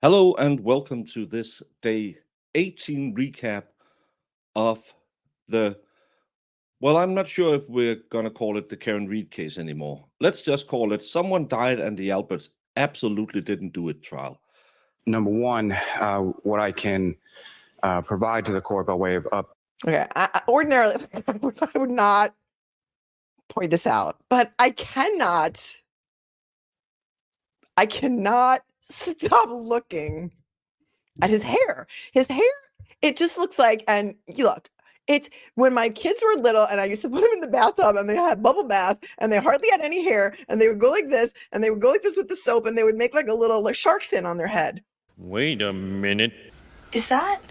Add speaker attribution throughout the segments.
Speaker 1: Hello and welcome to this day 18 recap of well, I'm not sure if we're going to call it the Karen Reed case anymore. Let's just call it Someone Died and the Alberts Absolutely Didn't Do It trial.
Speaker 2: Number one, what I can provide to the court by way of
Speaker 3: Okay, ordinarily, I would not point this out, but I cannot stop looking at his hair. His hair, it just looks like, and you look, it's when my kids were little and I used to put them in the bathtub and they had bubble bath and they hardly had any hair and they would go like this and they would go like this with the soap and they would make like a little shark fin on their head.
Speaker 4: Wait a minute.
Speaker 5: Is that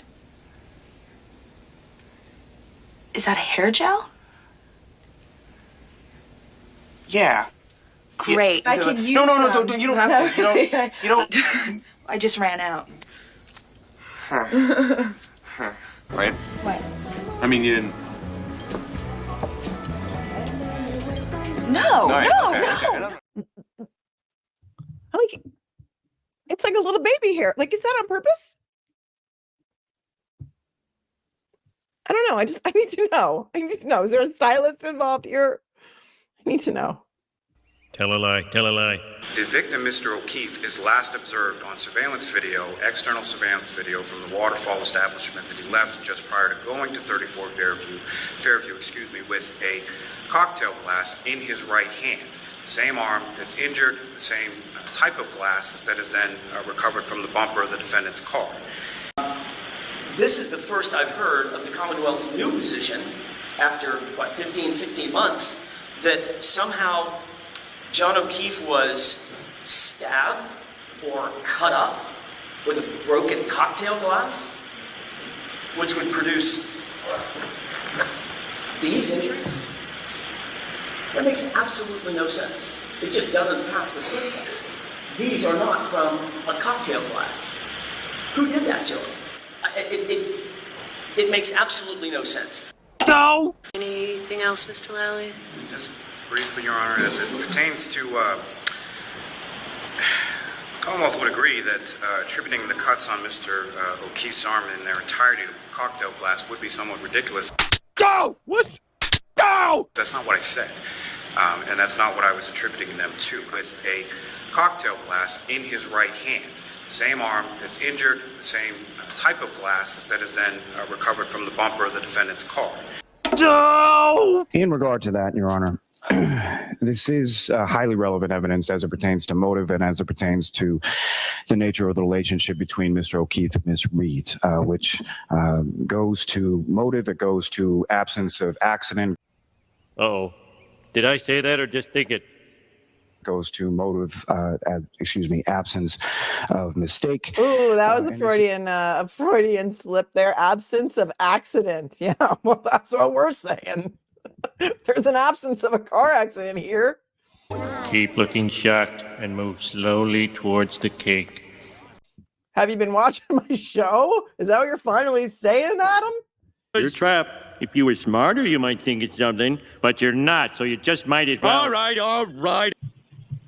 Speaker 5: a hair gel?
Speaker 6: Yeah.
Speaker 5: Great.
Speaker 6: I
Speaker 5: could use
Speaker 6: no,
Speaker 5: some.
Speaker 6: you don't have to. You don't.
Speaker 5: I just ran out.
Speaker 6: Right?
Speaker 5: What?
Speaker 6: I mean, you didn't.
Speaker 5: No.
Speaker 3: Like, it's like a little baby hair. Like, is that on purpose? I don't know. I need to know. Is there a stylist involved here? I need to know.
Speaker 4: Tell a lie.
Speaker 2: The victim, Mr. O'Keefe, is last observed on surveillance video, external surveillance video from the Waterfall establishment that he left just prior to going to 34 Fairview, with a cocktail glass in his right hand. The same arm that's injured, the same type of glass that is then recovered from the bumper of the defendant's car.
Speaker 7: This is the first I've heard of the Commonwealth's new position after, 15, 16 months, that somehow John O'Keefe was stabbed or cut up with a broken cocktail glass, which would produce these injuries. That makes absolutely no sense. It just doesn't pass the sniff test. These are not from a cocktail glass. Who did that to him? It makes absolutely no sense.
Speaker 4: No!
Speaker 8: Anything else, Mr. Lally?
Speaker 2: Just briefly, Your Honor, as it pertains to, Commonwealth would agree that attributing the cuts on Mr. O'Keefe's arm in their entirety to cocktail glass would be somewhat ridiculous.
Speaker 4: Go! What? Go!
Speaker 2: That's not what I said, and that's not what I was attributing them to. With a cocktail glass in his right hand, the same arm that's injured, the same type of glass that is then recovered from the bumper of the defendant's car.
Speaker 4: No!
Speaker 2: In regard to that, Your Honor, this is highly relevant evidence as it pertains to motive and as it pertains to the nature of the relationship between Mr. O'Keefe and Ms. Reed, which goes to motive, it goes to absence of accident.
Speaker 4: Uh-oh. Did I say that or just think it?
Speaker 2: Goes to motive, absence of mistake.
Speaker 3: Ooh, that was a Freudian slip there. Absence of accident. Yeah, well, that's what we're saying. There's an absence of a car accident here.
Speaker 4: Keep looking shocked and move slowly towards the cake.
Speaker 3: Have you been watching my show? Is that what you're finally saying, Adam?
Speaker 4: You're trapped. If you were smarter, you might think it's something, but you're not, so you just might as well. All right.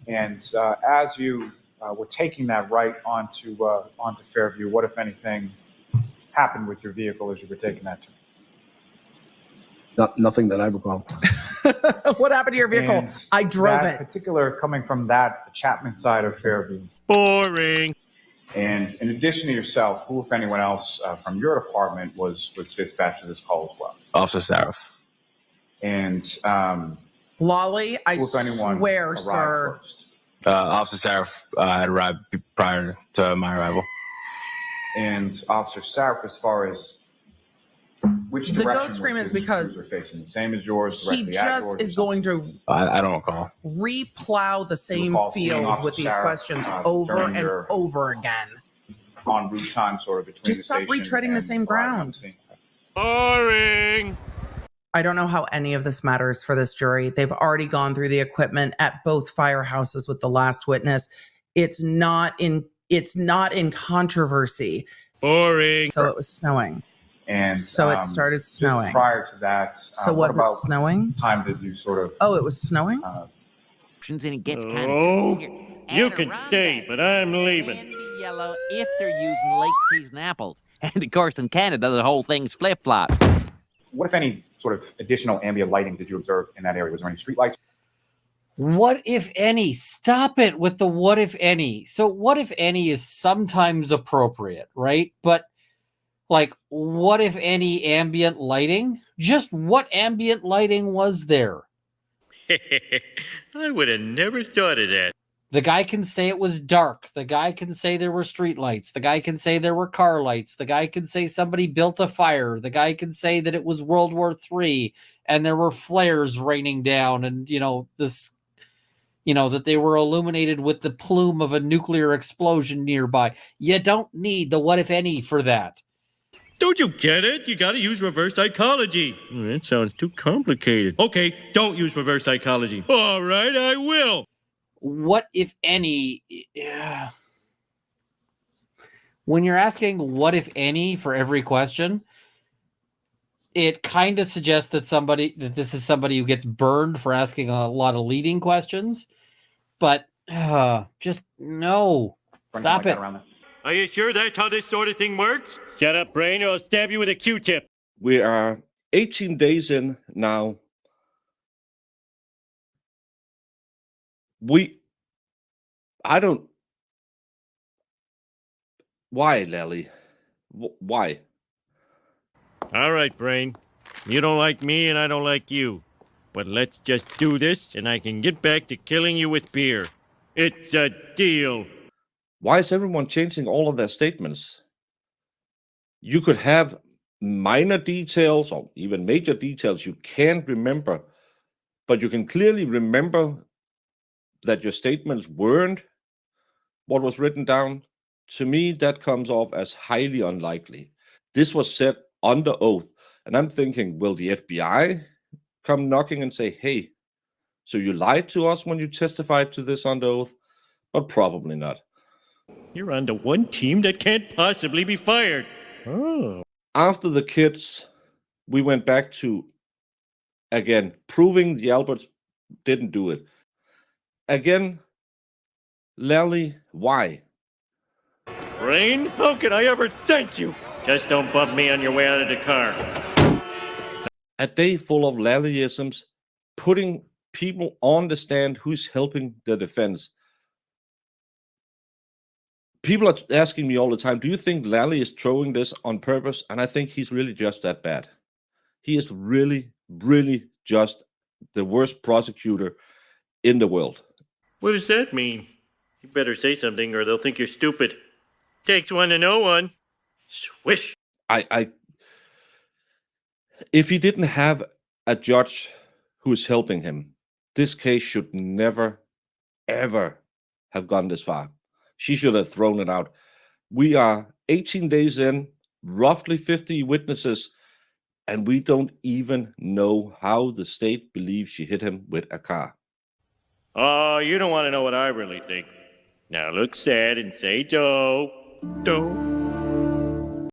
Speaker 9: And as you were taking that right onto Fairview, what, if anything, happened with your vehicle as you were taking that turn?
Speaker 10: Nothing that I recall.
Speaker 3: What happened to your vehicle?
Speaker 9: And
Speaker 3: I drove it.
Speaker 9: Particular coming from the Chapman side of Fairview.
Speaker 4: Boring.
Speaker 9: And in addition to yourself, who, if anyone else from your department was dispatched to this call as well?
Speaker 10: Officer Saraf.
Speaker 9: And
Speaker 3: Lolly, I swear, sir.
Speaker 9: First?
Speaker 10: Officer Saraf had arrived prior to my arrival.
Speaker 9: And Officer Saraf, as far as which
Speaker 3: the
Speaker 9: direction
Speaker 3: goat scream
Speaker 9: was
Speaker 3: is because
Speaker 9: cruiser facing? The same as yours?
Speaker 3: He
Speaker 9: directly at
Speaker 3: just
Speaker 9: yours,
Speaker 3: is going to
Speaker 10: I don't recall.
Speaker 3: replow the same field with these questions over and over again.
Speaker 9: On route time, sort of between
Speaker 3: just stop retreading the same ground.
Speaker 4: Boring.
Speaker 3: I don't know how any of this matters for this jury. They've already gone through the equipment at both firehouses with the last witness. It's not in controversy.
Speaker 4: Boring.
Speaker 3: So it was snowing.
Speaker 9: And
Speaker 3: so it started snowing.
Speaker 9: Prior to that,
Speaker 3: so was it snowing?
Speaker 9: Time did you sort of?
Speaker 3: Oh, it was snowing.
Speaker 11: And it gets kind of tricky here.
Speaker 4: You can stay, but I'm leaving.
Speaker 11: Can be yellow if they're using late season apples. And of course, in Canada, the whole thing's flip flop.
Speaker 9: What, if any, sort of additional ambient lighting did you observe in that area? Was there any street lights?
Speaker 12: What if any? Stop it with the what if any. So what if any is sometimes appropriate, right? But like, what if any ambient lighting? Just what ambient lighting was there?
Speaker 4: I would have never thought of that.
Speaker 12: The guy can say it was dark. The guy can say there were street lights. The guy can say there were car lights. The guy can say somebody built a fire. The guy can say that it was World War III and there were flares raining down and, that they were illuminated with the plume of a nuclear explosion nearby. You don't need the what if any for that.
Speaker 4: Don't you get it? You gotta use reverse psychology. That sounds too complicated. Okay, don't use reverse psychology. All right, I will.
Speaker 12: What if any? When you're asking what if any for every question, it kind of suggests that this is somebody who gets burned for asking a lot of leading questions. But just no. Stop it.
Speaker 4: Are you sure that's how this sort of thing works? Shut up, brain, or I'll stab you with a Q-tip.
Speaker 1: We are 18 days in now. Why, Lally? Why?
Speaker 4: All right, brain. You don't like me and I don't like you. But let's just do this and I can get back to killing you with beer. It's a deal.
Speaker 1: Why is everyone changing all of their statements? You could have minor details or even major details you can't remember, but you can clearly remember that your statements weren't what was written down. To me, that comes off as highly unlikely. This was said under oath, and I'm thinking, will the FBI come knocking and say, hey, so you lied to us when you testified to this under oath? But probably not.
Speaker 4: You're on the one team that can't possibly be fired. Oh.
Speaker 1: After the kids, we went back to, again, proving the Alberts didn't do it. Again, Lally, why?
Speaker 4: Brain, how can I ever thank you? Just don't bump me on your way out of the car.
Speaker 1: A day full of Lallyisms, putting people on the stand who's helping the defense. People are asking me all the time, do you think Lally is throwing this on purpose? And I think he's really just that bad. He is really, really just the worst prosecutor in the world.
Speaker 4: What does that mean? You better say something or they'll think you're stupid. Takes one to know one. Swish.
Speaker 1: If he didn't have a judge who's helping him, this case should never, ever have gone this far. She should have thrown it out. We are 18 days in, roughly 50 witnesses, and we don't even know how the state believes she hit him with a car.
Speaker 4: Oh, you don't want to know what I really think. Now look sad and say doe. Doe.